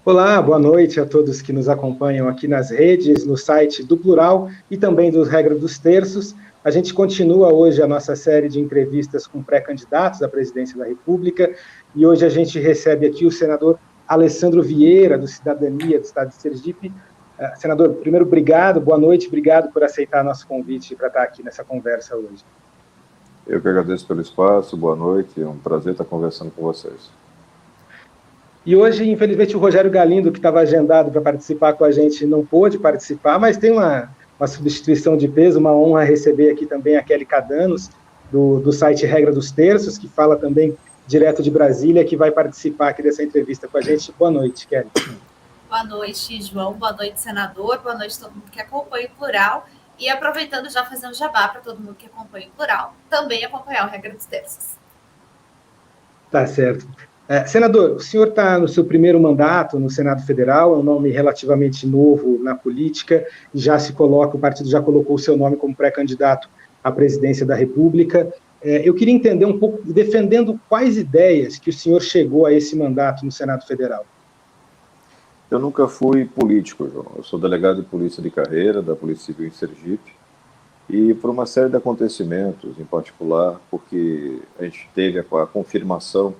Olá, boa noite a todos que nos acompanham aqui nas redes, no site do Plural e também do Regra dos Terços. A gente continua hoje a nossa série de entrevistas com pré-candidatos à presidência da República e hoje a gente recebe aqui o senador Alessandro Vieira, do Cidadania do Estado de Sergipe. Senador, primeiro, obrigado, boa noite, obrigado por aceitar nosso convite para estar aqui nessa conversa hoje. Eu que agradeço pelo espaço, boa noite, é um prazer estar conversando com vocês. E hoje, infelizmente, o Rogério Galindo, que estava agendado para participar com a gente, não pôde participar, mas tem uma substituição de peso, uma honra receber aqui também a Kelly Cadanos, do site Regra dos Terços, que fala também direto de Brasília, que vai participar aqui dessa entrevista com a gente. Boa noite, Kelly. Boa noite, João. Boa noite, senador. Boa noite a todo mundo que acompanha o Plural. E aproveitando, já fazendo jabá para todo mundo que acompanha o Plural, também acompanhar o Regra dos Terços. Tá certo. Senador, o senhor está no seu primeiro mandato no Senado Federal, é um nome relativamente novo na política, e já se coloca, o partido já colocou o seu nome como pré-candidato à presidência da República. Eu queria entender um pouco, defendendo quais ideias que o senhor chegou a esse mandato no Senado Federal. Eu nunca fui político, João. Eu sou delegado de polícia de carreira, da Polícia Civil em Sergipe, e por uma série de acontecimentos, em particular, porque a gente teve a confirmação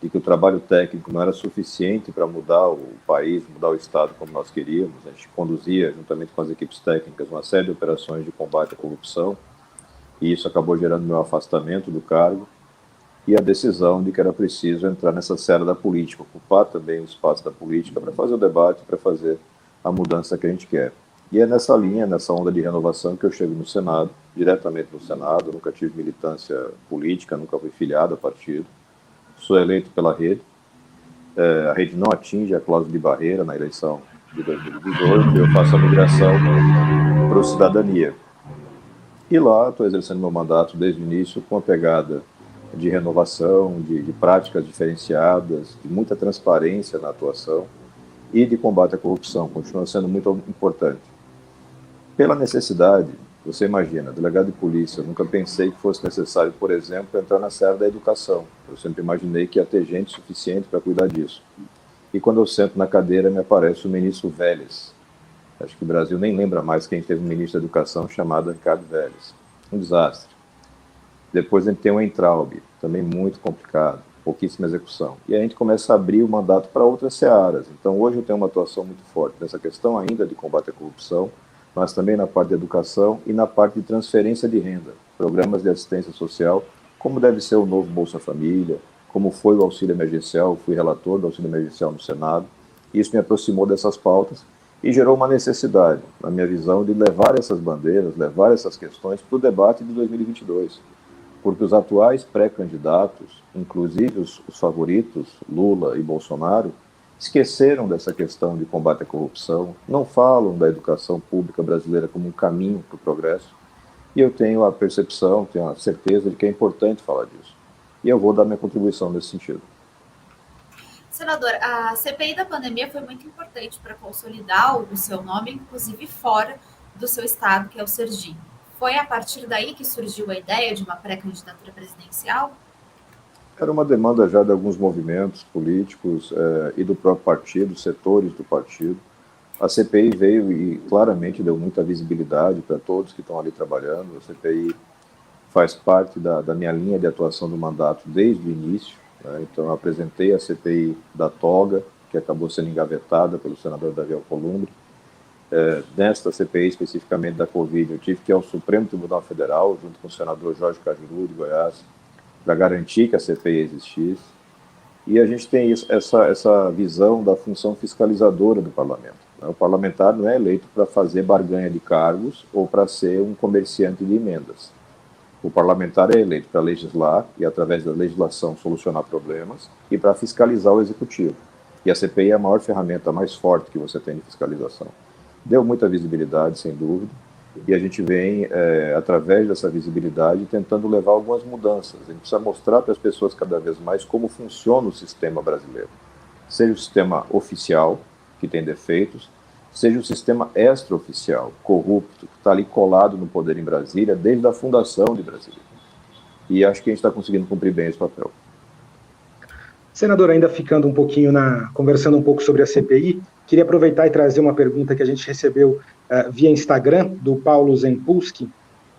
de que o trabalho técnico não era suficiente para mudar o país, mudar o Estado como nós queríamos. A gente conduzia, juntamente com as equipes técnicas, uma série de operações de combate à corrupção, e isso acabou gerando meu afastamento do cargo e a decisão de que era preciso entrar nessa seara da política, ocupar também o espaço da política para fazer o debate, para fazer a mudança que a gente quer. E é nessa linha, nessa onda de renovação que eu chego no Senado, diretamente no Senado. Eu nunca tive militância política, nunca fui filiado a partido. Sou eleito pela rede. A rede não atinge a cláusula de barreira na eleição de 2018, eu faço a migração para o Cidadania. E lá estou exercendo meu mandato desde o início com a pegada de renovação, de práticas diferenciadas, de muita transparência na atuação e de combate à corrupção. Continua sendo muito importante. Pela necessidade, você imagina, delegado de polícia, eu nunca pensei que fosse necessário, por exemplo, entrar na seara da educação. Eu sempre imaginei que ia ter gente suficiente para cuidar disso. E quando eu sento na cadeira, me aparece o ministro Vélez. Acho que o Brasil nem lembra mais quem teve um ministro da educação chamado Ricardo Vélez. Um desastre. Depois a gente tem o Entraub, também muito complicado, pouquíssima execução. E a gente começa a abrir o mandato para outras searas. Então hoje eu tenho uma atuação muito forte nessa questão ainda de combate à corrupção, mas também na parte de educação e na parte de transferência de renda, programas de assistência social, como deve ser o novo Bolsa Família, como foi o auxílio emergencial, fui relator do auxílio emergencial no Senado. Isso me aproximou dessas pautas e gerou uma necessidade, na minha visão, de levar essas bandeiras, levar essas questões para o debate de 2022. Porque os atuais pré-candidatos, inclusive os favoritos, Lula e Bolsonaro, esqueceram dessa questão de combate à corrupção, não falam da educação pública brasileira como um caminho para o progresso, e eu tenho a percepção, tenho a certeza de que é importante falar disso. E eu vou dar minha contribuição nesse sentido. Senador, a CPI da pandemia foi muito importante para consolidar o seu nome, inclusive fora do seu estado, que é o Sergipe. Foi a partir daí que surgiu a ideia de uma pré-candidatura presidencial? Era uma demanda já de alguns movimentos políticos e do próprio partido, setores do partido. A CPI veio e claramente deu muita visibilidade para todos que estão ali trabalhando. A CPI faz parte da minha linha de atuação do mandato desde o início. Né? Então, eu apresentei a CPI da toga, que acabou sendo engavetada pelo senador Davi Alcolumbre. Nesta CPI, especificamente da Covid, eu tive que ir ao Supremo Tribunal Federal, junto com o senador Jorge Cajuru, de Goiás, para garantir que a CPI existisse. E a gente tem essa visão da função fiscalizadora do parlamento. Né? O parlamentar não é eleito para fazer barganha de cargos ou para ser um comerciante de emendas. O parlamentar é eleito para legislar e, através da legislação, solucionar problemas e para fiscalizar o executivo. E a CPI é a maior ferramenta, mais forte que você tem de fiscalização. Deu muita visibilidade, sem dúvida, e a gente vem, através dessa visibilidade, tentando levar algumas mudanças. A gente precisa mostrar para as pessoas cada vez mais como funciona o sistema brasileiro. Seja o sistema oficial, que tem defeitos, seja o sistema extraoficial, corrupto, que está ali colado no poder em Brasília, desde a fundação de Brasília. E acho que a gente está conseguindo cumprir bem esse papel. Senador, ainda ficando um pouquinho conversando um pouco sobre a CPI, queria aproveitar e trazer uma pergunta que a gente recebeu via Instagram, do Paulo Zempulski.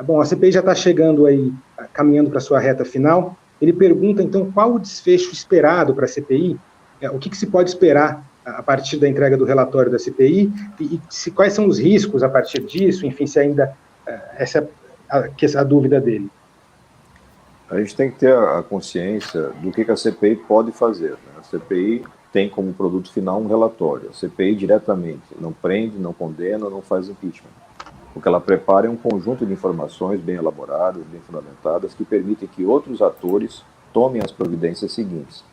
Bom, a CPI já está chegando aí, caminhando para a sua reta final. Ele pergunta, então, qual o desfecho esperado para a CPI? O que se pode esperar a partir da entrega do relatório da CPI? Quais são os riscos a partir disso? Enfim, se ainda essa é a dúvida dele. A gente tem que ter a consciência do que a CPI pode fazer, né? A CPI tem como produto final um relatório. A CPI diretamente não prende, não condena, não faz impeachment. O que ela prepara é um conjunto de informações bem elaboradas, bem fundamentadas, que permitem que outros atores tomem as providências seguintes.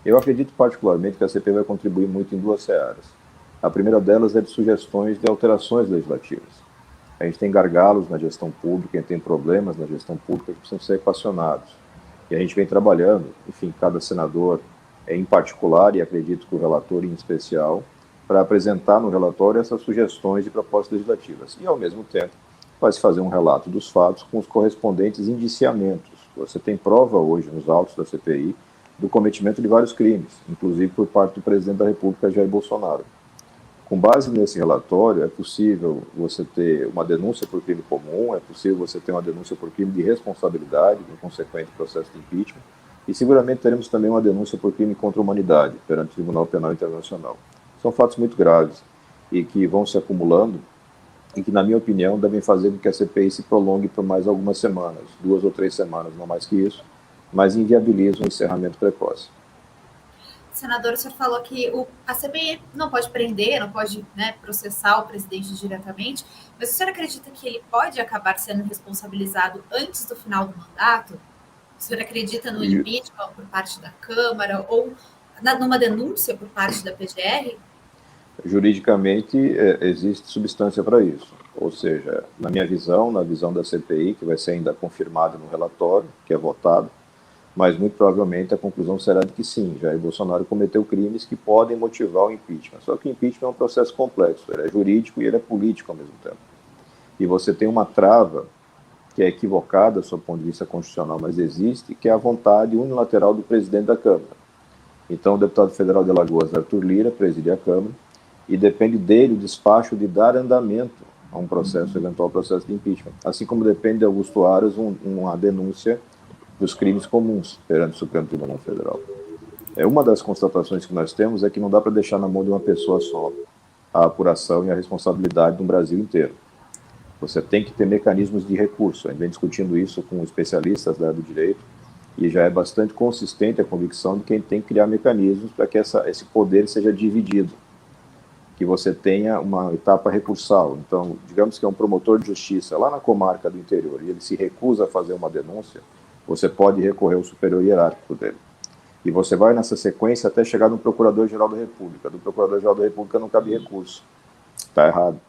Eu acredito particularmente que a CPI vai contribuir muito em duas searas. A primeira delas é de sugestões de alterações legislativas. A gente tem gargalos na gestão pública, a gente tem problemas na gestão pública que precisam ser equacionados. E a gente vem trabalhando, enfim, cada senador em particular, e acredito que o relator em especial, para apresentar no relatório essas sugestões de propostas legislativas. E, ao mesmo tempo, vai se fazer um relato dos fatos com os correspondentes indiciamentos. Você tem prova hoje nos autos da CPI do cometimento de vários crimes, inclusive por parte do presidente da República, Jair Bolsonaro. Com base nesse relatório, é possível você ter uma denúncia por crime comum, é possível você ter uma denúncia por crime de responsabilidade, no consequente processo de impeachment, e seguramente teremos também uma denúncia por crime contra a humanidade perante o Tribunal Penal Internacional. São fatos muito graves e que vão se acumulando e que, na minha opinião, devem fazer com que a CPI se prolongue por mais algumas semanas, 2 ou 3 semanas, não mais que isso, mas inviabiliza o encerramento precoce. Senador, o senhor falou que a CPI não pode prender, não pode, né, processar o presidente diretamente, mas o senhor acredita que ele pode acabar sendo responsabilizado antes do final do mandato? O senhor acredita no impeachment por parte da Câmara ou numa denúncia por parte da PGR? Juridicamente, existe substância para isso. Ou seja, na minha visão, na visão da CPI, que vai ser ainda confirmada no relatório, que é votado, mas muito provavelmente a conclusão será de que sim, Jair Bolsonaro cometeu crimes que podem motivar o impeachment. Só que o impeachment é um processo complexo, ele é jurídico e ele é político ao mesmo tempo. E você tem uma trava que é equivocada do seu ponto de vista constitucional, mas existe, que é a vontade unilateral do presidente da Câmara. Então, o deputado federal de Alagoas, Arthur Lira, preside a Câmara, e depende dele o despacho de dar andamento a um processo, eventual processo de impeachment. Assim como depende de Augusto Aras uma denúncia dos crimes comuns perante o Supremo Tribunal Federal. Uma das constatações que nós temos é que não dá para deixar na mão de uma pessoa só a apuração e a responsabilidade no Brasil inteiro. Você tem que ter mecanismos de recurso. A gente vem discutindo isso com especialistas da área do direito e já é bastante consistente a convicção de que a gente tem que criar mecanismos para que esse poder seja dividido, que você tenha uma etapa recursal. Então, digamos que é um promotor de justiça lá na comarca do interior e ele se recusa a fazer uma denúncia, você pode recorrer ao superior hierárquico dele. E você vai nessa sequência até chegar no Procurador-Geral da República. Do Procurador-Geral da República não cabe recurso. Está errado.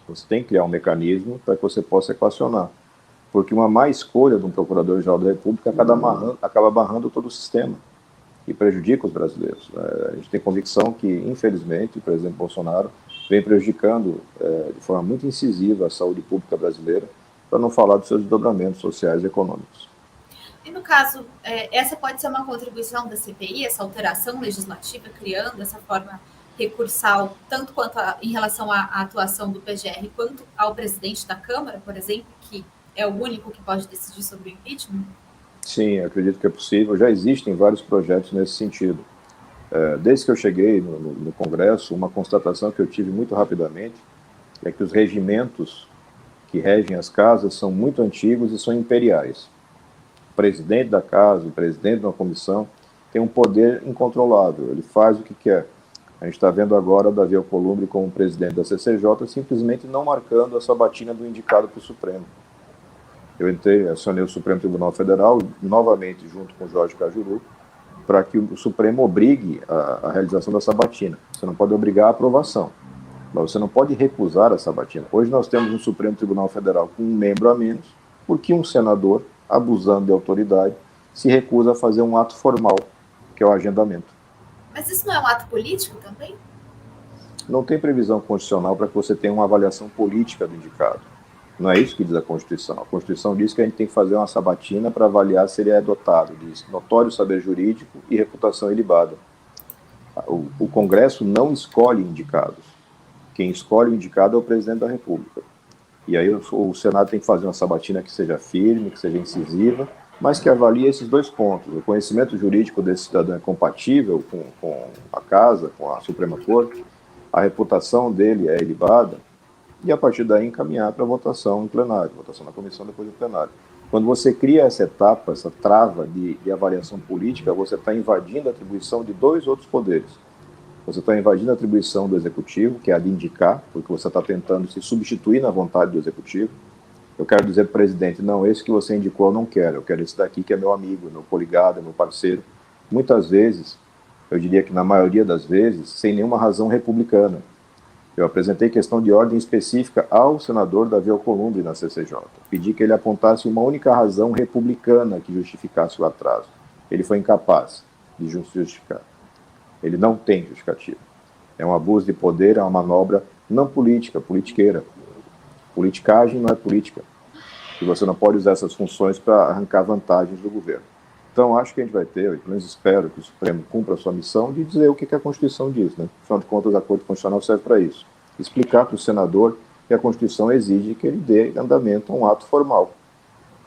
Você tem que criar um mecanismo para que você possa equacionar. Porque uma má escolha de um Procurador-Geral da República acaba barrando todo o sistema e prejudica os brasileiros. A gente tem convicção que, infelizmente, o presidente Bolsonaro vem prejudicando de forma muito incisiva a saúde pública brasileira, para não falar dos seus desdobramentos sociais e econômicos. E no caso, essa pode ser uma contribuição da CPI, essa alteração legislativa, criando essa forma recursal, tanto quanto em relação à atuação do PGR, quanto ao presidente da Câmara, por exemplo, que é o único que pode decidir sobre o impeachment? Sim, acredito que é possível. Já existem vários projetos nesse sentido. Desde que eu cheguei no Congresso, uma constatação que eu tive muito rapidamente é que os regimentos que regem as casas são muito antigos e são imperiais. O presidente da casa, o presidente de uma comissão, tem um poder incontrolável, ele faz o que quer. A gente está vendo agora o Davi Alcolumbre como presidente da CCJ, simplesmente não marcando a sabatina do indicado para o Supremo. Eu acionei o Supremo Tribunal Federal, novamente junto com o Jorge Cajuru, para que o Supremo obrigue a realização da sabatina. Você não pode obrigar a aprovação, mas você não pode recusar a sabatina. Hoje nós temos um Supremo Tribunal Federal com um membro a menos, porque um senador, abusando de autoridade, se recusa a fazer um ato formal, que é o agendamento. Mas isso não é um ato político também? Não tem previsão constitucional para que você tenha uma avaliação política do indicado. Não é isso que diz a Constituição. A Constituição diz que a gente tem que fazer uma sabatina para avaliar se ele é dotado de notório saber jurídico e reputação ilibada. O Congresso não escolhe indicados. Quem escolhe o indicado é o presidente da República. E aí o Senado tem que fazer uma sabatina que seja firme, que seja incisiva, mas que avalie esses dois pontos. O conhecimento jurídico desse cidadão é compatível com a Casa, com a Suprema Corte, a reputação dele é ilibada, e a partir daí encaminhar para votação em plenário, votação na comissão depois do plenário. Quando você cria essa etapa, essa trava de avaliação política, você está invadindo a atribuição de dois outros poderes. Você está invadindo a atribuição do Executivo, que é a de indicar, porque você está tentando se substituir na vontade do Executivo. Eu quero dizer para o presidente, não, esse que você indicou eu não quero, eu quero esse daqui que é meu amigo, meu coligado, meu parceiro. Muitas vezes, eu diria que na maioria das vezes, sem nenhuma razão republicana. Eu apresentei questão de ordem específica ao senador Davi Alcolumbre na CCJ. Pedi que ele apontasse uma única razão republicana que justificasse o atraso. Ele foi incapaz de justificar. Ele não tem justificativa. É um abuso de poder, é uma manobra não política, politiqueira. Politicagem não é política. E você não pode usar essas funções para arrancar vantagens do governo. Então, acho que a gente vai ter, eu pelo menos espero que o Supremo cumpra a sua missão de dizer o que a Constituição diz, né? Afinal de contas, a Corte Constitucional serve para isso. Explicar para o senador que a Constituição exige que ele dê andamento a um ato formal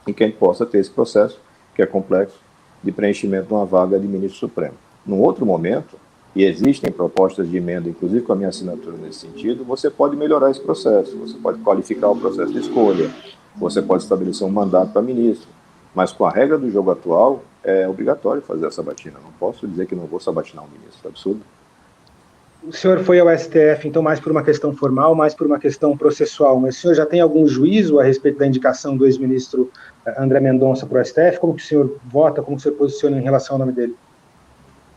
e que a gente possa ter esse processo, que é complexo, de preenchimento de uma vaga de ministro supremo. Num outro momento, e existem propostas de emenda, inclusive com a minha assinatura nesse sentido, você pode melhorar esse processo, você pode qualificar o processo de escolha, você pode estabelecer um mandato para ministro, mas com a regra do jogo atual, é obrigatório fazer a sabatina. Não posso dizer que não vou sabatinar um ministro, é absurdo. O senhor foi ao STF, então, mais por uma questão formal, mais por uma questão processual, mas o senhor já tem algum juízo a respeito da indicação do ex-ministro André Mendonça para o STF? Como que o senhor vota, como que o senhor posiciona em relação ao nome dele?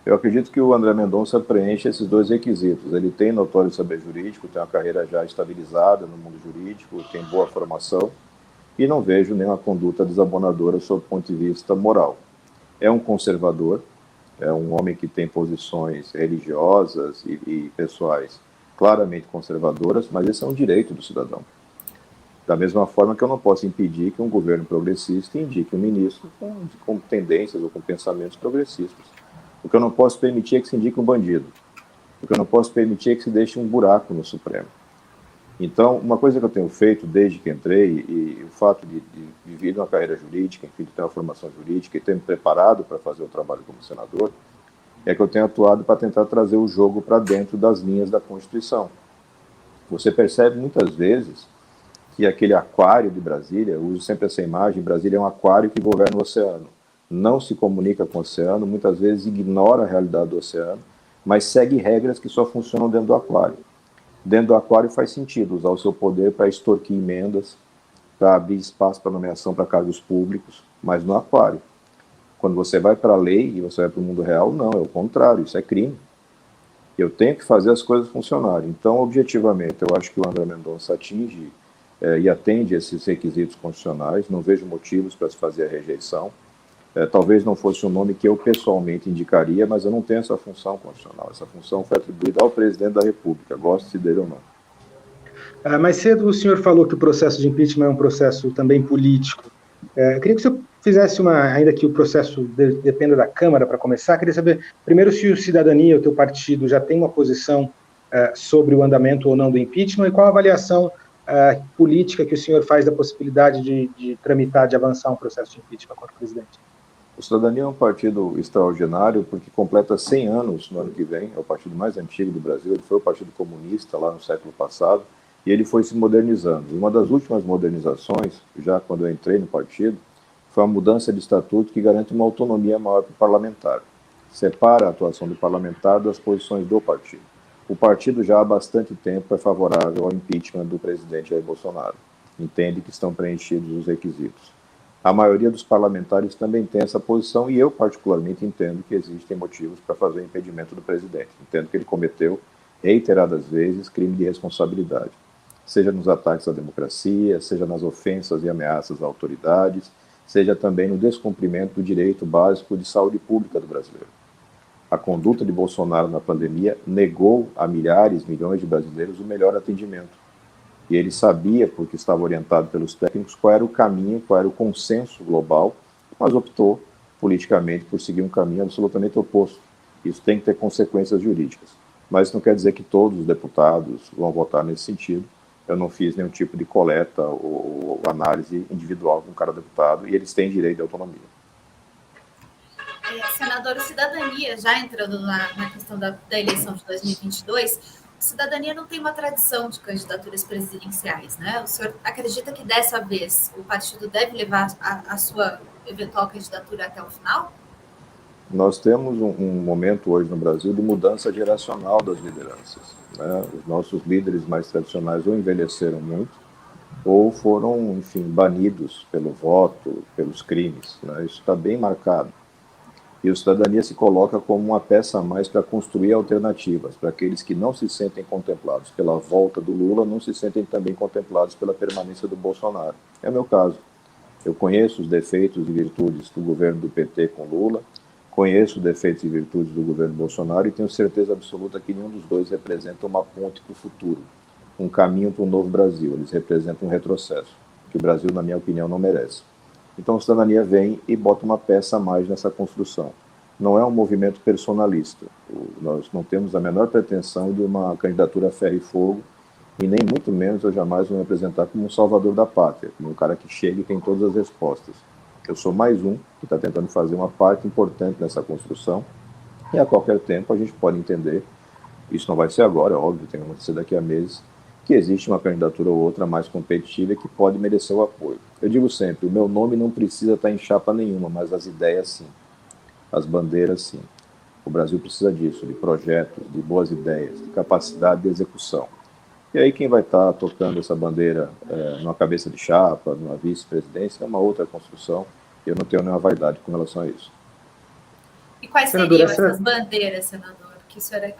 Eu acredito que o André Mendonça preenche esses dois requisitos. Ele tem notório saber jurídico, tem uma carreira já estabilizada no mundo jurídico, tem boa formação, e não vejo nenhuma conduta desabonadora sob o ponto de vista moral. É um conservador, é um homem que tem posições religiosas e pessoais claramente conservadoras, mas esse é um direito do cidadão. Da mesma forma que eu não posso impedir que um governo progressista indique um ministro com tendências ou com pensamentos progressistas. O que eu não posso permitir é que se indique um bandido. O que eu não posso permitir é que se deixe um buraco no Supremo. Então, uma coisa que eu tenho feito desde que entrei, e o fato de vir uma carreira jurídica, enfim, de ter uma formação jurídica e ter me preparado para fazer o trabalho como senador, é que eu tenho atuado para tentar trazer o jogo para dentro das linhas da Constituição. Você percebe muitas vezes que aquele aquário de Brasília, eu uso sempre essa imagem, Brasília é um aquário que governa o oceano. Não se comunica com o oceano, muitas vezes ignora a realidade do oceano, mas segue regras que só funcionam dentro do aquário. Dentro do aquário faz sentido usar o seu poder para extorquir emendas, para abrir espaço para nomeação para cargos públicos, mas no aquário. Quando você vai para a lei e você vai para o mundo real, não, é o contrário, isso é crime. Eu tenho que fazer as coisas funcionarem. Então, objetivamente, eu acho que o André Mendonça atinge e atende esses requisitos constitucionais, não vejo motivos para se fazer a rejeição. Talvez não fosse um nome que eu pessoalmente indicaria, mas eu não tenho essa função constitucional. Essa função foi atribuída ao presidente da República, goste dele ou não. Mais cedo o senhor falou que o processo de impeachment é um processo também político. Eu queria que o senhor fizesse ainda que o processo dependa da Câmara para começar, queria saber, primeiro, se o Cidadania, o teu partido, já tem uma posição sobre o andamento ou não do impeachment, e qual a avaliação política que o senhor faz da possibilidade de tramitar, de avançar um processo de impeachment contra o presidente. O Cidadania é um partido extraordinário porque completa 100 anos no ano que vem, é o partido mais antigo do Brasil, ele foi o Partido Comunista lá no século passado, e ele foi se modernizando. E uma das últimas modernizações, já quando eu entrei no partido, foi a mudança de estatuto que garante uma autonomia maior para o parlamentar. Separa a atuação do parlamentar das posições do partido. O partido já há bastante tempo é favorável ao impeachment do presidente Jair Bolsonaro. Entende que estão preenchidos os requisitos. A maioria dos parlamentares também tem essa posição e eu, particularmente, entendo que existem motivos para fazer o impedimento do presidente. Entendo que ele cometeu, reiteradas vezes, crime de responsabilidade, seja nos ataques à democracia, seja nas ofensas e ameaças a autoridades, seja também no descumprimento do direito básico de saúde pública do brasileiro. A conduta de Bolsonaro na pandemia negou a milhares, milhões de brasileiros o melhor atendimento. E ele sabia, porque estava orientado pelos técnicos, qual era o caminho, qual era o consenso global, mas optou politicamente por seguir um caminho absolutamente oposto. Isso tem que ter consequências jurídicas. Mas isso não quer dizer que todos os deputados vão votar nesse sentido. Eu não fiz nenhum tipo de coleta ou análise individual com cada deputado, e eles têm direito de autonomia. Senador, o Cidadania, já entrando na questão da eleição de 2022, o Cidadania não tem uma tradição de candidaturas presidenciais, né? O senhor acredita que dessa vez o partido deve levar a sua eventual candidatura até o final? Nós temos um momento hoje no Brasil de mudança geracional das lideranças, né? Os nossos líderes mais tradicionais ou envelheceram muito, ou foram, enfim, banidos pelo voto, pelos crimes, né? Isso está bem marcado. E o Cidadania se coloca como uma peça a mais para construir alternativas, para aqueles que não se sentem contemplados pela volta do Lula, não se sentem também contemplados pela permanência do Bolsonaro. É o meu caso. Eu conheço os defeitos e virtudes do governo do PT com Lula, conheço os defeitos e virtudes do governo Bolsonaro e tenho certeza absoluta que nenhum dos dois representa uma ponte para o futuro, um caminho para um novo Brasil. Eles representam um retrocesso, que o Brasil, na minha opinião, não merece. Então, a Cidadania vem e bota uma peça a mais nessa construção. Não é um movimento personalista. Nós não temos a menor pretensão de uma candidatura a ferro e fogo, e nem muito menos eu jamais vou me apresentar como um salvador da pátria, como um cara que chega e tem todas as respostas. Eu sou mais um que está tentando fazer uma parte importante nessa construção, e a qualquer tempo a gente pode entender, isso não vai ser agora, é óbvio, tem que acontecer daqui a meses, que existe uma candidatura ou outra mais competitiva que pode merecer o apoio. Eu digo sempre, o meu nome não precisa estar em chapa nenhuma, mas as ideias sim, as bandeiras sim. O Brasil precisa disso, de projetos, de boas ideias, de capacidade de execução. E aí quem vai estar tocando essa bandeira numa cabeça de chapa, numa vice-presidência, é uma outra construção, e eu não tenho nenhuma vaidade com relação a isso. E quais seriam essas bandeiras, senador, que o senhor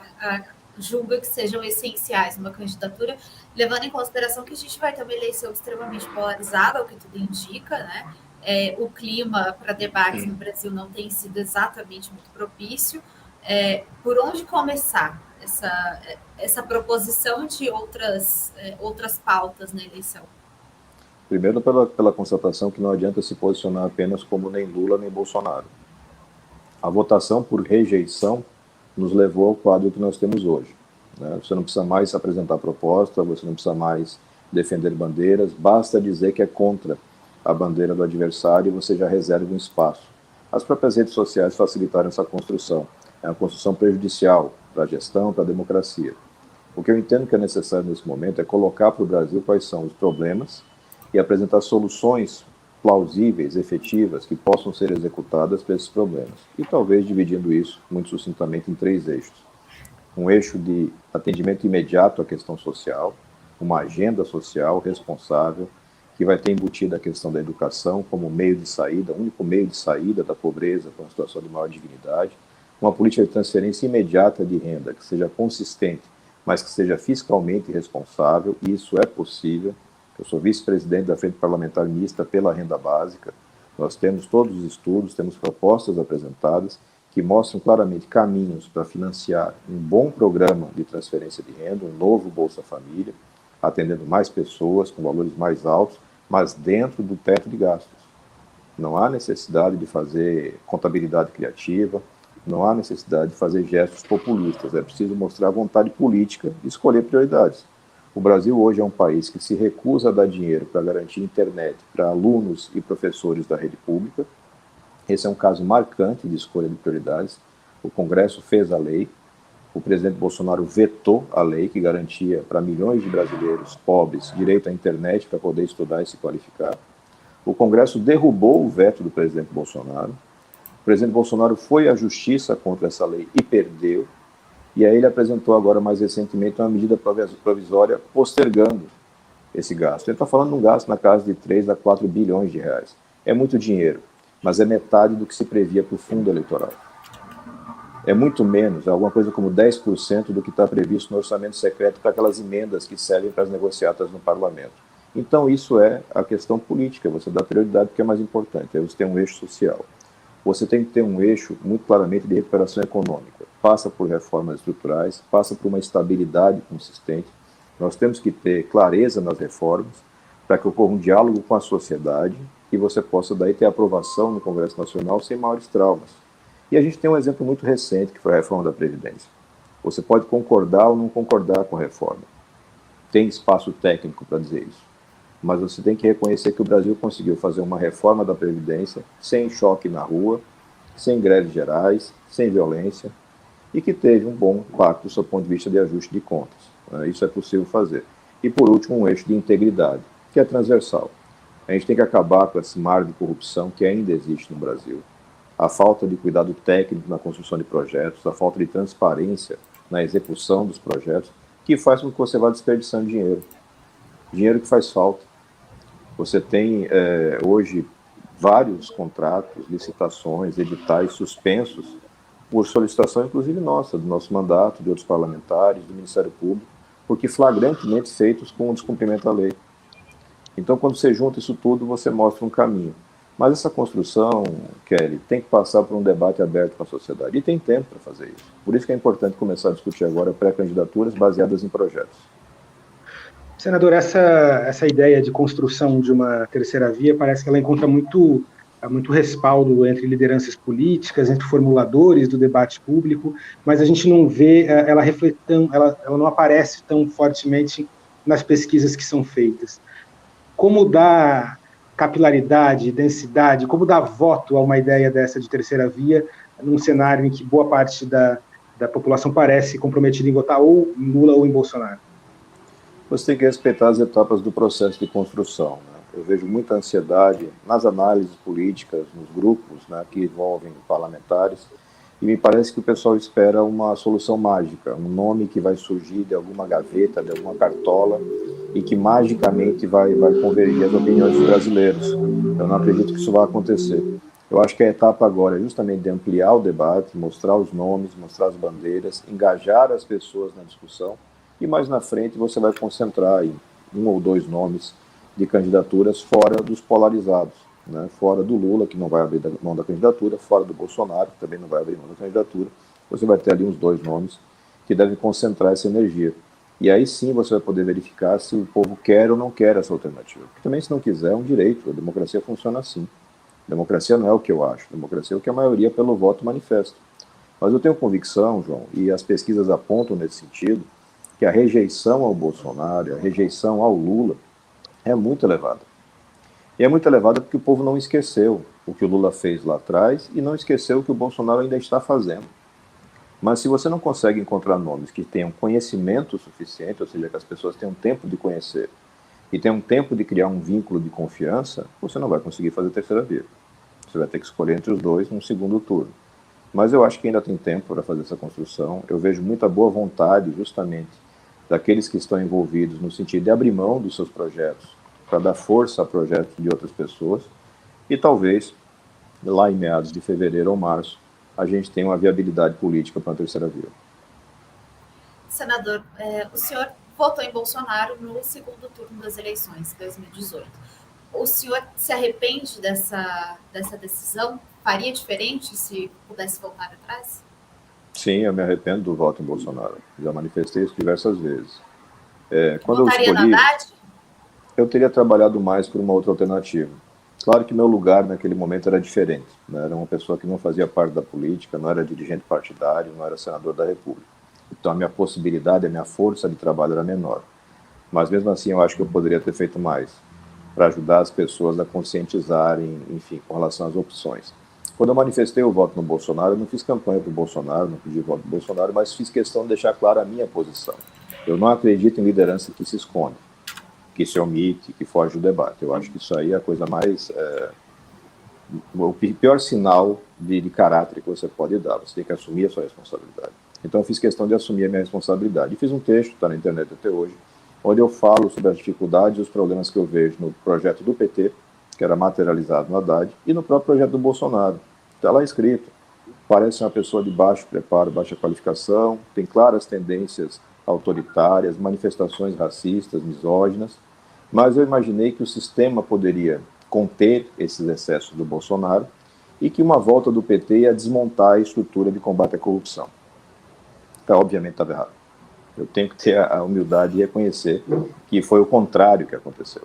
julga que sejam essenciais numa candidatura, levando em consideração que a gente vai ter uma eleição extremamente polarizada, o que tudo indica, né? O clima para debates no Brasil não tem sido exatamente muito propício. Por onde começar essa proposição de outras pautas na eleição? Primeiro, pela constatação que não adianta se posicionar apenas como nem Lula nem Bolsonaro. A votação por rejeição nos levou ao quadro que nós temos hoje, né? Você não precisa mais apresentar proposta, você não precisa mais defender bandeiras, basta dizer que é contra a bandeira do adversário e você já reserva um espaço. As próprias redes sociais facilitaram essa construção. É uma construção prejudicial para a gestão, para a democracia. O que eu entendo que é necessário nesse momento é colocar para o Brasil quais são os problemas e apresentar soluções plausíveis, efetivas, que possam ser executadas para esses problemas. E talvez dividindo isso, muito sucintamente, em 3 eixos. Um eixo de atendimento imediato à questão social, uma agenda social responsável, que vai ter embutida a questão da educação como meio de saída, único meio de saída da pobreza para uma situação de maior dignidade, uma política de transferência imediata de renda, que seja consistente, mas que seja fiscalmente responsável, e isso é possível. Eu sou vice-presidente da Frente Parlamentar Mista pela Renda Básica. Nós temos todos os estudos, temos propostas apresentadas que mostram claramente caminhos para financiar um bom programa de transferência de renda, um novo Bolsa Família, atendendo mais pessoas com valores mais altos, mas dentro do teto de gastos. Não há necessidade de fazer contabilidade criativa, não há necessidade de fazer gestos populistas. É preciso mostrar vontade política e escolher prioridades. O Brasil hoje é um país que se recusa a dar dinheiro para garantir internet para alunos e professores da rede pública. Esse é um caso marcante de escolha de prioridades. O Congresso fez a lei, o presidente Bolsonaro vetou a lei que garantia para milhões de brasileiros pobres direito à internet para poder estudar e se qualificar. O Congresso derrubou o veto do presidente Bolsonaro. O presidente Bolsonaro foi à justiça contra essa lei e perdeu. E aí ele apresentou agora, mais recentemente, uma medida provisória postergando esse gasto. Ele está falando de um gasto na casa de 3 a 4 bilhões de reais. É muito dinheiro, mas é metade do que se previa para o fundo eleitoral. É muito menos, é alguma coisa como 10% do que está previsto no orçamento secreto para aquelas emendas que servem para as negociatas no parlamento. Então isso é a questão política, você dá prioridade porque é mais importante, aí você tem um eixo social. Você tem que ter um eixo muito claramente de recuperação econômica. Passa por reformas estruturais, passa por uma estabilidade consistente, Nós temos que ter clareza nas reformas para que ocorra um diálogo com a sociedade e você possa daí ter aprovação no Congresso Nacional sem maiores traumas. E a gente tem um exemplo muito recente, que foi a reforma da Previdência. Você pode concordar ou não concordar com a reforma. Tem espaço técnico para dizer isso. Mas você tem que reconhecer que o Brasil conseguiu fazer uma reforma da Previdência sem choque na rua, sem greves gerais, sem violência, e que teve um bom impacto do seu ponto de vista de ajuste de contas. Isso é possível fazer. E, por último, um eixo de integridade, que é transversal. A gente tem que acabar com esse mar de corrupção que ainda existe no Brasil, a falta de cuidado técnico na construção de projetos, a falta de transparência na execução dos projetos, que faz com que você vá desperdiçando dinheiro. Dinheiro que faz falta. Você tem, hoje, vários contratos, licitações, editais suspensos por solicitação, inclusive nossa, do nosso mandato, de outros parlamentares, do Ministério Público, porque flagrantemente feitos com o descumprimento da lei. Então, quando você junta isso tudo, você mostra um caminho. Mas essa construção, Kelly, tem que passar por um debate aberto com a sociedade. E tem tempo para fazer isso. Por isso que é importante começar a discutir agora pré-candidaturas baseadas em projetos. Senador, essa ideia de construção de uma terceira via parece que ela encontra muito respaldo entre lideranças políticas, entre formuladores do debate público, mas a gente não vê ela refletando, ela não aparece tão fortemente nas pesquisas que são feitas. Como dar capilaridade, densidade, como dar voto a uma ideia dessa de terceira via, num cenário em que boa parte da população parece comprometida em votar ou em Lula ou em Bolsonaro? Você tem que respeitar as etapas do processo de construção, né? Eu vejo muita ansiedade nas análises políticas, nos grupos, né, que envolvem parlamentares, e me parece que o pessoal espera uma solução mágica, um nome que vai surgir de alguma gaveta, de alguma cartola, e que magicamente vai convergir as opiniões dos brasileiros. Eu não acredito que isso vai acontecer. Eu acho que a etapa agora é justamente de ampliar o debate, mostrar os nomes, mostrar as bandeiras, engajar as pessoas na discussão, e mais na frente você vai concentrar em um ou dois nomes de candidaturas fora dos polarizados, né? Fora do Lula, que não vai abrir mão da candidatura, fora do Bolsonaro, que também não vai abrir mão da candidatura. Você vai ter ali uns dois nomes que devem concentrar essa energia. E aí sim você vai poder verificar se o povo quer ou não quer essa alternativa. Porque também, se não quiser, é um direito. A democracia funciona assim. A democracia não é o que eu acho. A democracia é o que a maioria, pelo voto, manifesta. Mas eu tenho convicção, João, e as pesquisas apontam nesse sentido, que a rejeição ao Bolsonaro, a rejeição ao Lula, é muito elevada. E é muito elevada porque o povo não esqueceu o que o Lula fez lá atrás e não esqueceu o que o Bolsonaro ainda está fazendo. Mas se você não consegue encontrar nomes que tenham conhecimento suficiente, ou seja, que as pessoas tenham tempo de conhecer e tenham tempo de criar um vínculo de confiança, você não vai conseguir fazer terceira via. Você vai ter que escolher entre os dois num segundo turno. Mas eu acho que ainda tem tempo para fazer essa construção. Eu vejo muita boa vontade, justamente, daqueles que estão envolvidos no sentido de abrir mão dos seus projetos para dar força a projetos de outras pessoas e talvez, lá em meados de fevereiro ou março, a gente tenha uma viabilidade política para a terceira via. Senador, o senhor votou em Bolsonaro no segundo turno das eleições, 2018. O senhor se arrepende dessa decisão? Faria diferente se pudesse voltar atrás? Sim, eu me arrependo do voto em Bolsonaro. Já manifestei isso diversas vezes. Quando Votaria eu escolhi, na Haddad? eu teria trabalhado mais por uma outra alternativa. Claro que meu lugar naquele momento era diferente, né? Era uma pessoa que não fazia parte da política, não era dirigente partidário, não era senador da República. Então a minha possibilidade, a minha força de trabalho era menor. Mas mesmo assim eu acho que eu poderia ter feito mais para ajudar as pessoas a conscientizarem, enfim, com relação às opções. Quando eu manifestei o voto no Bolsonaro, eu não fiz campanha para o Bolsonaro, não pedi voto para o Bolsonaro, mas fiz questão de deixar clara a minha posição. Eu não acredito em liderança que se esconde, que se omite, que foge do debate. Eu acho que isso aí é a coisa mais... o pior sinal de caráter que você pode dar. Você tem que assumir a sua responsabilidade. Então eu fiz questão de assumir a minha responsabilidade. E fiz um texto, está na internet até hoje, onde eu falo sobre as dificuldades e os problemas que eu vejo no projeto do PT, que era materializado no Haddad, e no próprio projeto do Bolsonaro. Está lá escrito. Parece uma pessoa de baixo preparo, baixa qualificação, tem claras tendências autoritárias, manifestações racistas, misóginas, mas eu imaginei que o sistema poderia conter esses excessos do Bolsonaro e que uma volta do PT ia desmontar a estrutura de combate à corrupção. Então, obviamente, estava errado. Eu tenho que ter a humildade de reconhecer que foi o contrário que aconteceu.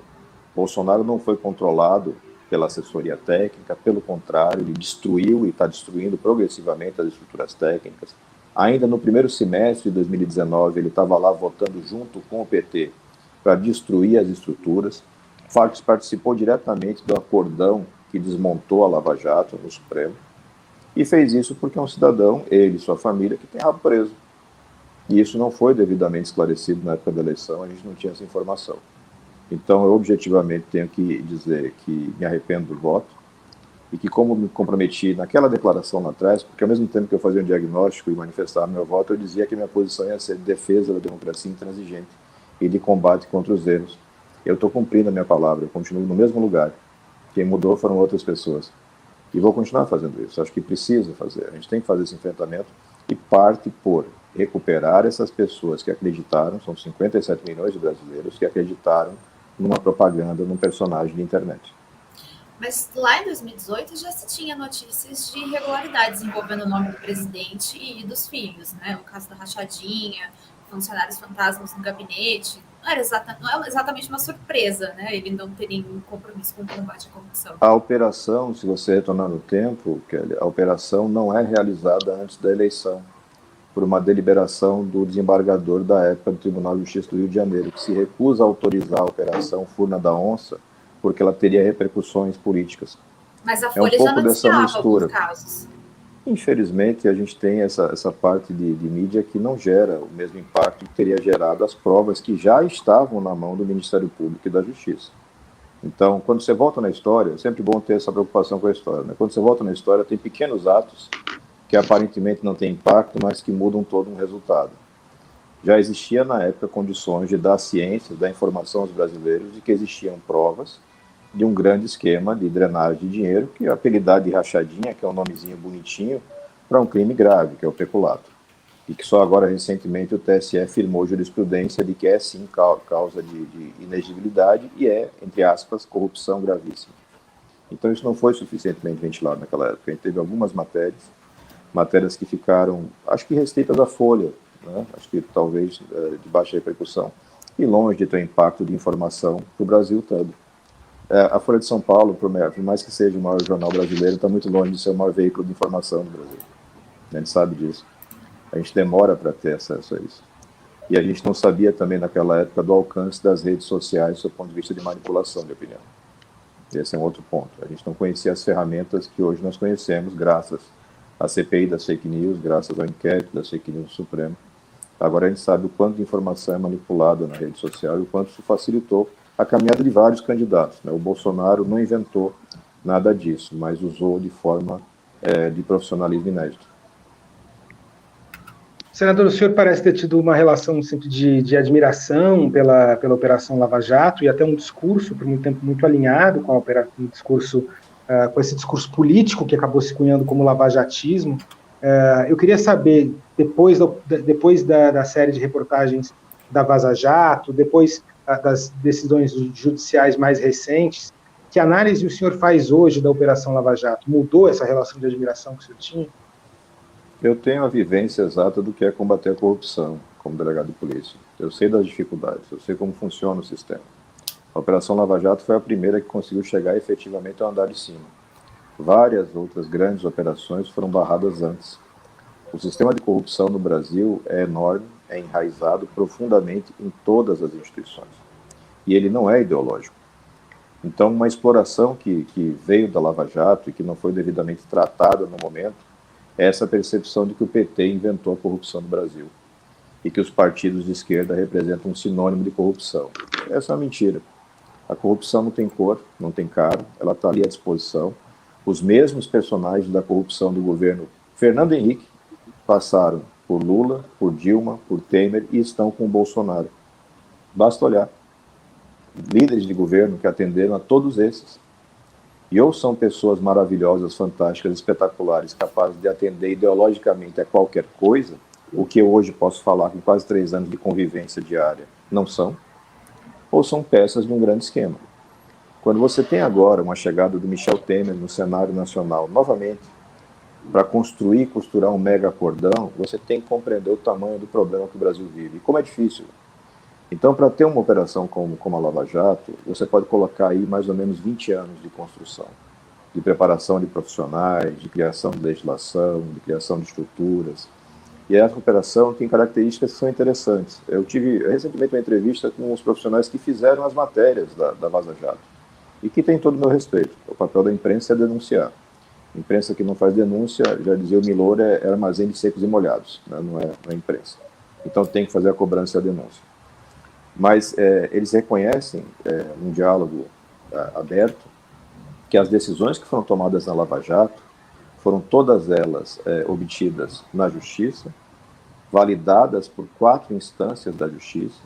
Bolsonaro não foi controlado pela assessoria técnica, pelo contrário, ele destruiu e está destruindo progressivamente as estruturas técnicas. Ainda no primeiro semestre de 2019, ele estava lá votando junto com o PT para destruir as estruturas. Farc participou diretamente do acordão que desmontou a Lava Jato no Supremo e fez isso porque é um cidadão, ele e sua família, que tem rabo preso. E isso não foi devidamente esclarecido na época da eleição, a gente não tinha essa informação. Então, eu objetivamente tenho que dizer que me arrependo do voto e que, como me comprometi naquela declaração lá atrás, porque ao mesmo tempo que eu fazia um diagnóstico e manifestava meu voto, eu dizia que minha posição ia ser de defesa da democracia intransigente e de combate contra os erros. Eu estou cumprindo a minha palavra, eu continuo no mesmo lugar. Quem mudou foram outras pessoas. E vou continuar fazendo isso. Acho que precisa fazer. A gente tem que fazer esse enfrentamento e parte por recuperar essas pessoas que acreditaram, são 57 milhões de brasileiros que acreditaram numa propaganda, num personagem de internet. Mas lá em 2018 já se tinha notícias de irregularidades envolvendo o nome do presidente e dos filhos, né? No caso da rachadinha, funcionários fantasmas no gabinete. Não é exatamente uma surpresa, né? Ele não ter nenhum compromisso com o combate à corrupção. A operação, se você retornar no tempo, Kelly, a operação não é realizada antes da eleição, por uma deliberação do desembargador da época do Tribunal de Justiça do Rio de Janeiro, que se recusa a autorizar a operação Furna da Onça, porque ela teria repercussões políticas. Mas a Folha já noticiava alguns casos. Infelizmente, a gente tem essa parte de mídia que não gera o mesmo impacto que teria gerado as provas que já estavam na mão do Ministério Público e da Justiça. Então, quando você volta na história, é sempre bom ter essa preocupação com a história, né? Quando você volta na história, tem pequenos atos que aparentemente não têm impacto, mas que mudam todo um resultado. Já existia na época condições de dar ciência, dar informação aos brasileiros de que existiam provas de um grande esquema de drenagem de dinheiro, que é apelidado de rachadinha, que é um nomezinho bonitinho, para um crime grave, que é o peculato. E que só agora, recentemente, o TSE firmou jurisprudência de que é, sim, causa de inexigibilidade e é, entre aspas, corrupção gravíssima. Então, isso não foi suficientemente ventilado naquela época. A gente teve algumas matérias que ficaram, acho que restritas à Folha, né? Acho que talvez de baixa repercussão, e longe de ter um impacto de informação para o Brasil todo. A Folha de São Paulo, por mais que seja o maior jornal brasileiro, está muito longe de ser o maior veículo de informação do Brasil. A gente sabe disso. A gente demora para ter acesso a isso. E a gente não sabia também naquela época do alcance das redes sociais do ponto de vista de manipulação de opinião. Esse é um outro ponto. A gente não conhecia as ferramentas que hoje nós conhecemos, graças à CPI das fake news, graças ao inquérito das fake news do Supremo. Agora a gente sabe o quanto de informação é manipulada na rede social e o quanto isso facilitou a caminhada de vários candidatos, né? O Bolsonaro não inventou nada disso, mas usou de forma de profissionalismo inédito. Senador, o senhor parece ter tido uma relação sempre de admiração pela Operação Lava Jato e até um discurso, por muito tempo, muito alinhado com com esse discurso político que acabou se cunhando como lavajatismo. Eu queria saber, depois da série de reportagens da Vaza Jato, depois das decisões judiciais mais recentes, que análise o senhor faz hoje da Operação Lava Jato? Mudou essa relação de admiração que o senhor tinha? Eu tenho a vivência exata do que é combater a corrupção como delegado de polícia. Eu sei das dificuldades, eu sei como funciona o sistema. A Operação Lava Jato foi a primeira que conseguiu chegar efetivamente ao andar de cima. Várias outras grandes operações foram barradas antes. O sistema de corrupção no Brasil é enorme, é enraizado profundamente em todas as instituições. E ele não é ideológico. Então, uma exploração que veio da Lava Jato e que não foi devidamente tratada no momento, é essa percepção de que o PT inventou a corrupção no Brasil e que os partidos de esquerda representam um sinônimo de corrupção. Essa é uma mentira. A corrupção não tem cor, não tem cara, ela está ali à disposição. Os mesmos personagens da corrupção do governo Fernando Henrique passaram por Lula, por Dilma, por Temer e estão com o Bolsonaro. Basta olhar. Líderes de governo que atenderam a todos esses. E ou são pessoas maravilhosas, fantásticas, espetaculares, capazes de atender ideologicamente a qualquer coisa, o que eu hoje posso falar com quase 3 anos de convivência diária, não são, ou são peças de um grande esquema. Quando você tem agora uma chegada do Michel Temer no cenário nacional, novamente, para construir e costurar um mega cordão, você tem que compreender o tamanho do problema que o Brasil vive. E como é difícil. Então, para ter uma operação como a Lava Jato, você pode colocar aí mais ou menos 20 anos de construção, de preparação de profissionais, de criação de legislação, de criação de estruturas. E essa operação tem características que são interessantes. Eu tive recentemente uma entrevista com os profissionais que fizeram as matérias da Vaza Jato, e que tem todo o meu respeito. O papel da imprensa é denunciar. A imprensa que não faz denúncia, já dizia o Milor, é armazém de secos e molhados, né? Não é imprensa. Então tem que fazer a cobrança e a denúncia. Mas eles reconhecem, num diálogo aberto, que as decisões que foram tomadas na Lava Jato foram todas elas obtidas na Justiça, validadas por 4 instâncias da Justiça,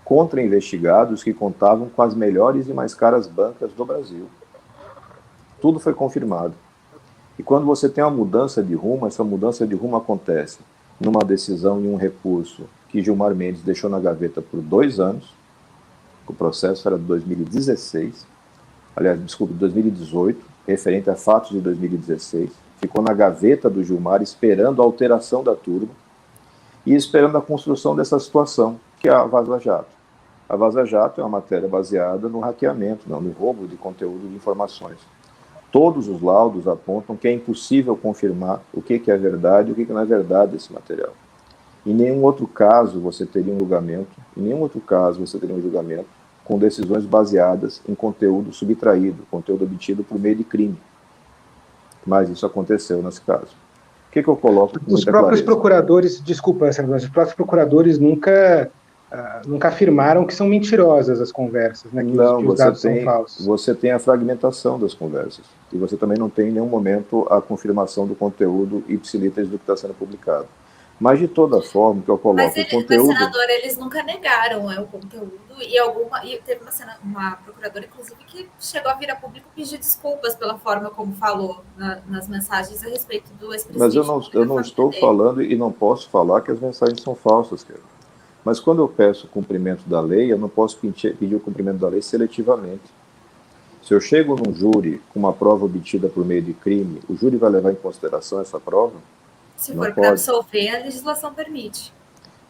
contra investigados que contavam com as melhores e mais caras bancas do Brasil. Tudo foi confirmado. E quando você tem uma mudança de rumo, essa mudança de rumo acontece numa decisão e um recurso que Gilmar Mendes deixou na gaveta por 2 anos, o processo era de 2016, aliás, desculpe, 2018, referente a fatos de 2016, ficou na gaveta do Gilmar esperando a alteração da turma e esperando a construção dessa situação, que é a Vaza Jato. A Vaza Jato é uma matéria baseada no hackeamento, no roubo de conteúdo de informações. Todos os laudos apontam que é impossível confirmar o que é verdade e o que não é verdade desse material. Em nenhum outro caso você teria um julgamento, com decisões baseadas em conteúdo subtraído, conteúdo obtido por meio de crime. Mas isso aconteceu nesse caso. O que eu coloco com os próprios procuradores, desculpa, senador, os próprios procuradores nunca afirmaram que são mentirosas as conversas, né? Que os dados são falsos. Você tem a fragmentação das conversas. E você também não tem em nenhum momento a confirmação do conteúdo ipsilíteres do que está sendo publicado. Mas, de toda forma, que eu coloco o conteúdo... Mas, senador, eles nunca negaram o conteúdo e teve uma procuradora, inclusive, que chegou a vir a público pedir desculpas pela forma como falou nas mensagens a respeito do ex-presidente. Mas eu não estou falando e não posso falar que as mensagens são falsas, querido. Mas quando eu peço o cumprimento da lei, eu não posso pedir o cumprimento da lei seletivamente. Se eu chego num júri com uma prova obtida por meio de crime, o júri vai levar em consideração essa prova? Se for para absolver, a legislação permite.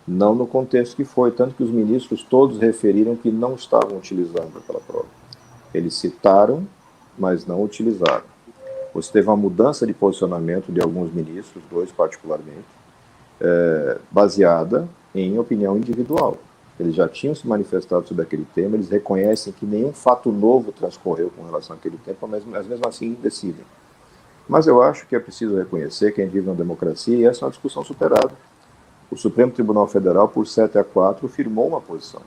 Não no contexto que foi, tanto que os ministros todos referiram que não estavam utilizando aquela prova. Eles citaram, mas não utilizaram. Você teve uma mudança de posicionamento de alguns ministros, 2 particularmente, baseada em opinião individual. Eles já tinham se manifestado sobre aquele tema, eles reconhecem que nenhum fato novo transcorreu com relação àquele tempo, mas mesmo assim decidem. Mas eu acho que é preciso reconhecer que a gente vive uma democracia e essa é uma discussão superada. O Supremo Tribunal Federal, por 7-4, firmou uma posição.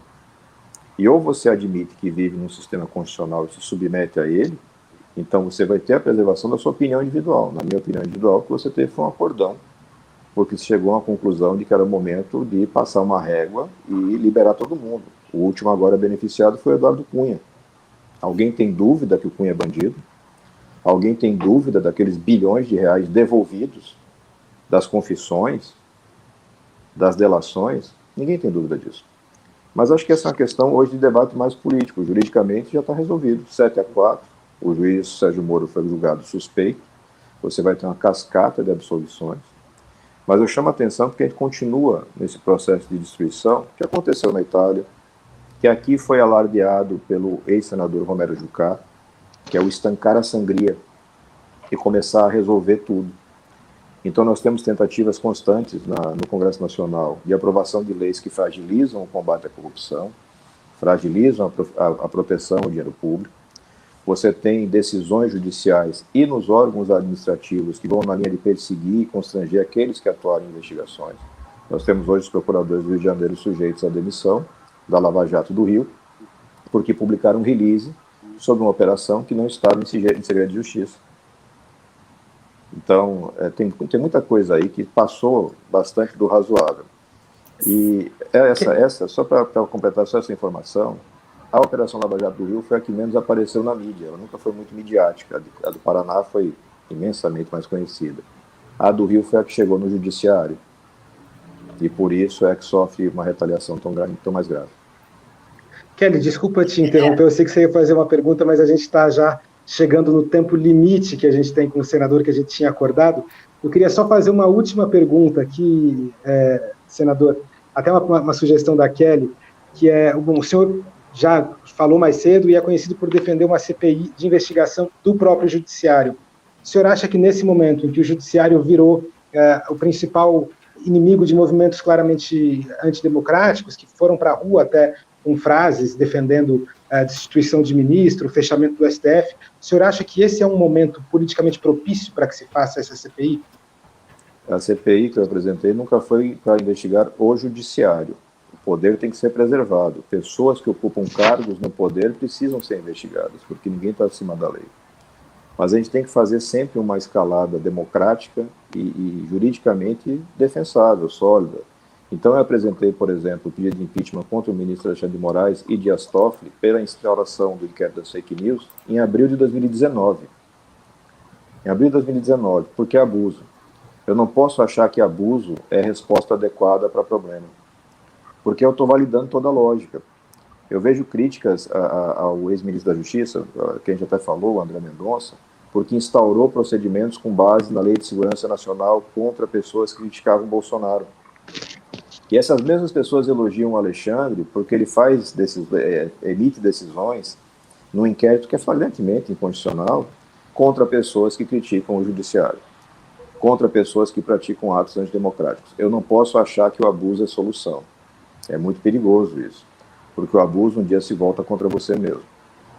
E ou você admite que vive num sistema constitucional e se submete a ele, então você vai ter a preservação da sua opinião individual. Na minha opinião individual, o que você teve foi um acordão, porque se chegou a uma conclusão de que era o momento de passar uma régua e liberar todo mundo. O último agora beneficiado foi o Eduardo Cunha. Alguém tem dúvida que o Cunha é bandido? Alguém tem dúvida daqueles bilhões de reais devolvidos, das confissões, das delações? Ninguém tem dúvida disso. Mas acho que essa é uma questão hoje de debate mais político. Juridicamente já está resolvido. 7-4, o juiz Sérgio Moro foi julgado suspeito. Você vai ter uma cascata de absolvições. Mas eu chamo a atenção porque a gente continua nesse processo de destruição que aconteceu na Itália, que aqui foi alardeado pelo ex-senador Romero Jucá, que é o estancar a sangria e começar a resolver tudo. Então nós temos tentativas constantes no Congresso Nacional de aprovação de leis que fragilizam o combate à corrupção, fragilizam a proteção ao dinheiro público. Você tem decisões judiciais e nos órgãos administrativos que vão na linha de perseguir e constranger aqueles que atuaram em investigações. Nós temos hoje os procuradores do Rio de Janeiro sujeitos à demissão da Lava Jato do Rio, porque publicaram um release sobre uma operação que não estava em segredo de justiça. Então, tem muita coisa aí que passou bastante do razoável. E só para completar só essa informação, a Operação Lava Jato do Rio foi a que menos apareceu na mídia, ela nunca foi muito midiática, a do Paraná foi imensamente mais conhecida. A do Rio foi a que chegou no judiciário, e por isso é que sofre uma retaliação tão mais grave. Kelly, desculpa te interromper, eu sei que você ia fazer uma pergunta, mas a gente está já chegando no tempo limite que a gente tem com o senador, que a gente tinha acordado. Eu queria só fazer uma última pergunta aqui, senador, até uma sugestão da Kelly, que o senhor já falou mais cedo e é conhecido por defender uma CPI de investigação do próprio judiciário. O senhor acha que nesse momento em que o judiciário virou o principal inimigo de movimentos claramente antidemocráticos, que foram para a rua até com frases defendendo a destituição de ministro, o fechamento do STF, o senhor acha que esse é um momento politicamente propício para que se faça essa CPI? A CPI que eu apresentei nunca foi para investigar o judiciário. O poder tem que ser preservado. Pessoas que ocupam cargos no poder precisam ser investigadas, porque ninguém está acima da lei. Mas a gente tem que fazer sempre uma escalada democrática e juridicamente defensável, sólida. Então eu apresentei, por exemplo, o pedido de impeachment contra o ministro Alexandre de Moraes e Dias Toffoli pela instauração do inquérito das fake news em abril de 2019. Em abril de 2019, porque é abuso. Eu não posso achar que abuso é a resposta adequada para o problema, porque eu estou validando toda a lógica. Eu vejo críticas ao ex-ministro da Justiça, que a gente até falou, André Mendonça, porque instaurou procedimentos com base na Lei de Segurança Nacional contra pessoas que criticavam Bolsonaro. E essas mesmas pessoas elogiam o Alexandre porque ele emite decisões num inquérito que é flagrantemente inconstitucional contra pessoas que criticam o judiciário, contra pessoas que praticam atos antidemocráticos. Eu não posso achar que o abuso é solução. É muito perigoso isso, porque o abuso um dia se volta contra você mesmo.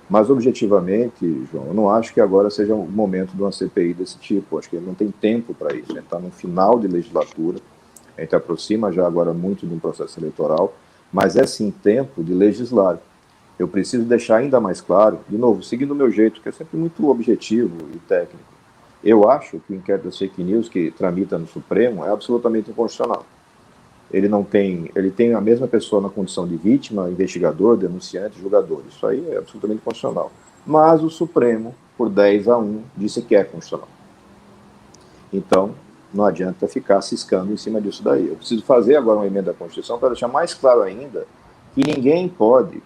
Mas, objetivamente, João, eu não acho que agora seja o momento de uma CPI desse tipo. Acho que não tem tempo para isso. A gente está no final de legislatura, a gente aproxima já agora muito de um processo eleitoral, mas é sim tempo de legislar. Eu preciso deixar ainda mais claro, de novo, seguindo o meu jeito, que é sempre muito objetivo e técnico. Eu acho que o inquérito das fake news que tramita no Supremo é absolutamente inconstitucional. Ele tem a mesma pessoa na condição de vítima, investigador, denunciante, julgador. Isso aí é absolutamente constitucional. Mas o Supremo, por 10-1, disse que é constitucional. Então, não adianta ficar ciscando em cima disso daí. Eu preciso fazer agora uma emenda à Constituição para deixar mais claro ainda que ninguém pode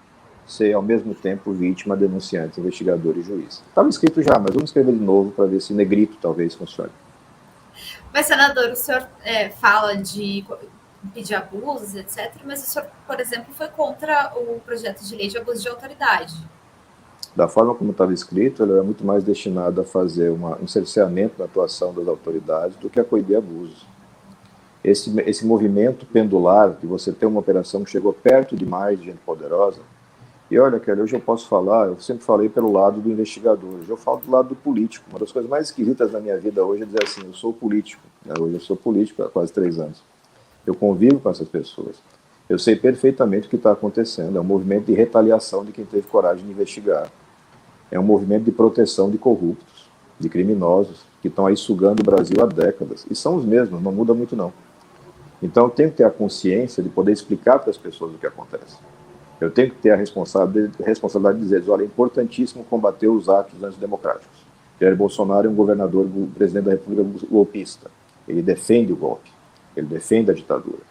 ser, ao mesmo tempo, vítima, denunciante, investigador e juiz. Estava escrito já, mas vamos escrever de novo para ver se negrito talvez funcione. Mas, senador, o senhor fala de pedir abusos, etc., mas o senhor, por exemplo, foi contra o projeto de lei de abuso de autoridade. Da forma como estava escrito, ele era muito mais destinado a fazer um cerceamento da atuação das autoridades do que a coibir abusos. Esse movimento pendular, de você ter uma operação que chegou perto demais de gente poderosa, e olha, Kelly, hoje eu posso falar, eu sempre falei pelo lado do investigador, hoje eu falo do lado do político. Uma das coisas mais esquisitas da minha vida hoje é dizer assim, eu sou político, né? Hoje eu sou político há quase 3 anos. Eu convivo com essas pessoas. Eu sei perfeitamente o que está acontecendo. É um movimento de retaliação de quem teve coragem de investigar. É um movimento de proteção de corruptos, de criminosos, que estão aí sugando o Brasil há décadas. E são os mesmos, não muda muito não. Então eu tenho que ter a consciência de poder explicar para as pessoas o que acontece. Eu tenho que ter a responsabilidade de dizer, olha, é importantíssimo combater os atos antidemocráticos. Jair Bolsonaro é um governador, um presidente da República golpista. Ele defende o golpe. Ele defende a ditadura.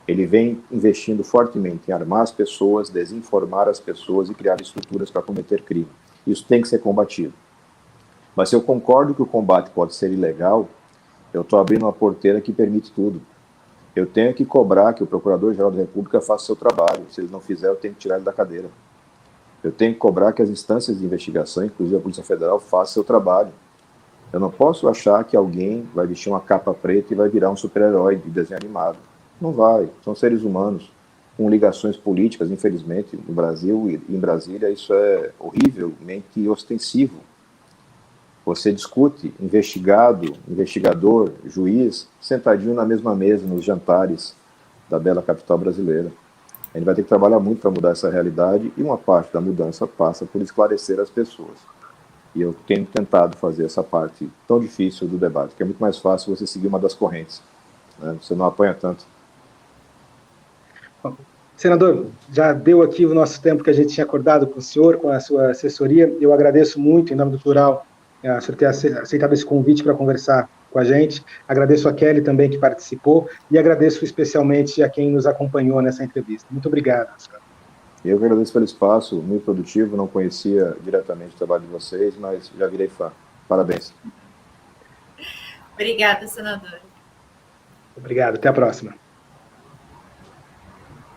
Ele vem investindo fortemente em armar as pessoas, desinformar as pessoas e criar estruturas para cometer crime. Isso tem que ser combatido. Mas se eu concordo que o combate pode ser ilegal, eu estou abrindo uma porteira que permite tudo. Eu tenho que cobrar que o Procurador-Geral da República faça o seu trabalho. Se ele não fizer, eu tenho que tirar ele da cadeira. Eu tenho que cobrar que as instâncias de investigação, inclusive a Polícia Federal, faça o seu trabalho. Eu não posso achar que alguém vai vestir uma capa preta e vai virar um super-herói de desenho animado. Não vai. São seres humanos com ligações políticas, infelizmente, no Brasil e em Brasília, isso é horrivelmente ostensivo. Você discute investigado, investigador, juiz, sentadinho na mesma mesa nos jantares da bela capital brasileira. A gente vai ter que trabalhar muito para mudar essa realidade e uma parte da mudança passa por esclarecer as pessoas. E eu tenho tentado fazer essa parte tão difícil do debate, que é muito mais fácil você seguir uma das correntes, né? Você não apanha tanto. Senador, já deu aqui o nosso tempo que a gente tinha acordado com o senhor, com a sua assessoria. Eu agradeço muito, em nome do Plural, o senhor ter aceitado esse convite para conversar com a gente. Agradeço a Kelly também, que participou, e agradeço especialmente a quem nos acompanhou nessa entrevista. Muito obrigado, senhor. Eu que agradeço pelo espaço, muito produtivo, não conhecia diretamente o trabalho de vocês, mas já virei fã. Parabéns. Obrigada, senador. Obrigado, até a próxima.